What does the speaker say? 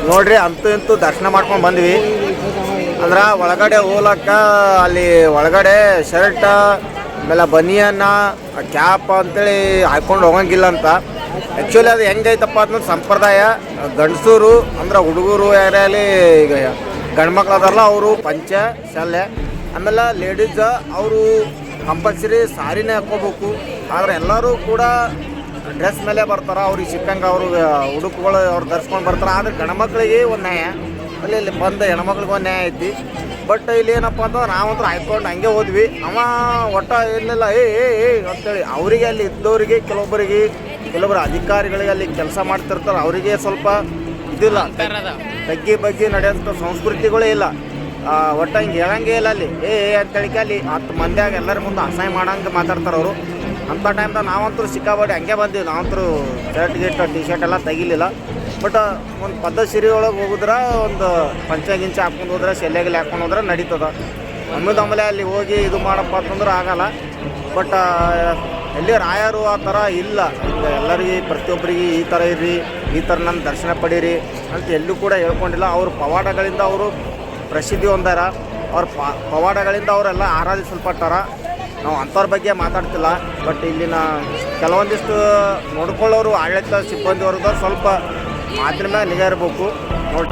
ನೋಡ್ರಿ ಅಂತೂ ಇಂತೂ ದರ್ಶನ ಮಾಡ್ಕೊಂಡು ಬಂದ್ವಿ. ಅಂದ್ರೆ ಒಳಗಡೆ ಹೋಗ್ಲಕ್ಕ ಅಲ್ಲಿ ಒಳಗಡೆ ಶರ್ಟ್ ಆಮೇಲೆ ಬನಿಯನ್ನ ಕ್ಯಾಪ್ ಅಂತೇಳಿ ಹಾಕ್ಕೊಂಡು ಹೋಗಂಗಿಲ್ಲ ಅಂತ. ಆ್ಯಕ್ಚುಲಿ ಅದು ಹೆಂಗೈತಪ್ಪ ಅನ್ನೋದು ಸಂಪ್ರದಾಯ. ಗಂಡಸೂರು ಅಂದ್ರೆ ಹುಡುಗರು ಯಾರಲ್ಲಿ ಈಗ ಗಂಡ್ಮಕ್ಳು ಅದಾರಲ್ಲ ಅವರು ಪಂಚೆ ಶಾಲೆ, ಆಮೇಲೆ ಲೇಡೀಸ್ ಅವರು ಕಂಪಲ್ಸರಿ ಸಾರಿನೇ ಹಾಕ್ಕೋಬೇಕು. ಆದರೆ ಎಲ್ಲರೂ ಕೂಡ ಡ್ರೆಸ್ ಮೇಲೆ ಬರ್ತಾರೆ, ಅವ್ರಿಗೆ ಸಿಕ್ಕಂಗೆ ಅವರು ಉಡುಪುಗಳು ಅವ್ರು ಧರಿಸ್ಕೊಂಡು ಬರ್ತಾರೆ. ಆದರೆ ಗಂಡ್ಮಕ್ಳಿಗೆ ಒಂದು ನ್ಯಾಯ, ಅಲ್ಲಿ ಬಂದ ಹೆಣ್ಮಕ್ಳಿಗೆ ಒಂದು ನ್ಯಾಯ ಐತಿ. ಬಟ್ ಇಲ್ಲಿ ಏನಪ್ಪ ಅಂತಂದ್ರೆ ನಾವಂತೂ ಹಾಕ್ಕೊಂಡು ಹಂಗೆ ಹೋದ್ವಿ. ಅವ ಒಟ್ಟ ಏನಿಲ್ಲ ಏ ಅಂತೇಳಿ ಅವರಿಗೆ ಅಲ್ಲಿ ಇದ್ದವರಿಗೆ ಕೆಲವೊಬ್ಬರು ಅಧಿಕಾರಿಗಳಿಗೆ ಅಲ್ಲಿ ಕೆಲಸ ಮಾಡ್ತಿರ್ತಾರೆ, ಅವರಿಗೆ ಸ್ವಲ್ಪ ಇದಿಲ್ಲ, ಬಗ್ಗೆ ನಡೆಯೋಂಥ ಸಂಸ್ಕೃತಿಗಳೇ ಇಲ್ಲ. ಒಟ್ಟು ಹಿಂಗೆ ಹೇಳಂಗೆ ಇಲ್ಲ ಅಲ್ಲಿ ಅಂತೇಳಿಕೆ ಅಲ್ಲಿ 10 ಮಂದಿಯಾಗ ಎಲ್ಲರ ಮುಂದೆ ಅಸಹ್ಯ ಮಾಡಂಗೆ ಮಾತಾಡ್ತಾರೆ ಅವರು. ಅಂಥ ಟೈಮ್ದಾಗ ನಾವಂತೂ ಸಿಕ್ಕಾಬಾಡಿ ಹಂಗೆ ಬಂದೀವಿ. ನಾವಂತೂ ಶರ್ಟ್ ಟಿ ಶರ್ಟ್ ಎಲ್ಲ ತೆಗಿಲಿಲ್ಲ. ಬಟ್ ಒಂದು ಪದ್ಧತಿ ಸೀರೆ ಒಳಗೆ ಹೋಗಿದ್ರೆ ಒಂದು ಪಂಚೆ ಗಿಂಚೆ ಹಾಕ್ಕೊಂಡು ಹೋದ್ರೆ ಶೆಲ್ಲೆಗೆಲ್ಲ ಹಾಕ್ಕೊಂಡು ಹೋದ್ರೆ ನಡೀತದೆ. ಆಮೇಲೆ ಅಲ್ಲಿ ಹೋಗಿ ಇದು ಮಾಡಪ್ಪ ಅಂತಂದ್ರೆ ಆಗಲ್ಲ. ಬಟ್ ಎಲ್ಲಿ ರಾಯರು ಆ ಥರ ಇಲ್ಲ. ಈಗ ಎಲ್ಲರಿಗೆ ಪ್ರತಿಯೊಬ್ಬರಿಗೆ ಈ ಥರ ಇರ್ರಿ, ಈ ಥರ ನನ್ನ ದರ್ಶನ ಪಡೀರಿ ಅಂತ ಎಲ್ಲೂ ಕೂಡ ಹೇಳ್ಕೊಂಡಿಲ್ಲ. ಅವ್ರ ಪವಾಡಗಳಿಂದ ಅವರು ಪ್ರಸಿದ್ಧಿ ಹೊಂದಾರ. ಅವ್ರ ಪವಾಡಗಳಿಂದ ಅವರೆಲ್ಲ ಆರಾಧಿಸಲ್ಪಟ್ಟಾರ. ನಾವು ಅಂಥವ್ರ ಬಗ್ಗೆ ಮಾತಾಡ್ತಿಲ್ಲ. ಬಟ್ ಇಲ್ಲಿನ ಕೆಲವೊಂದಿಷ್ಟು ನೋಡ್ಕೊಳ್ಳೋರು ಆಡಳಿತ ಸಿಬ್ಬಂದಿಯವ್ರದ್ದು ಸ್ವಲ್ಪ ಮಾತಿನ ಮೇಲೆ ನಿಗಾ ಇರಬೇಕು ನೋಡಿ.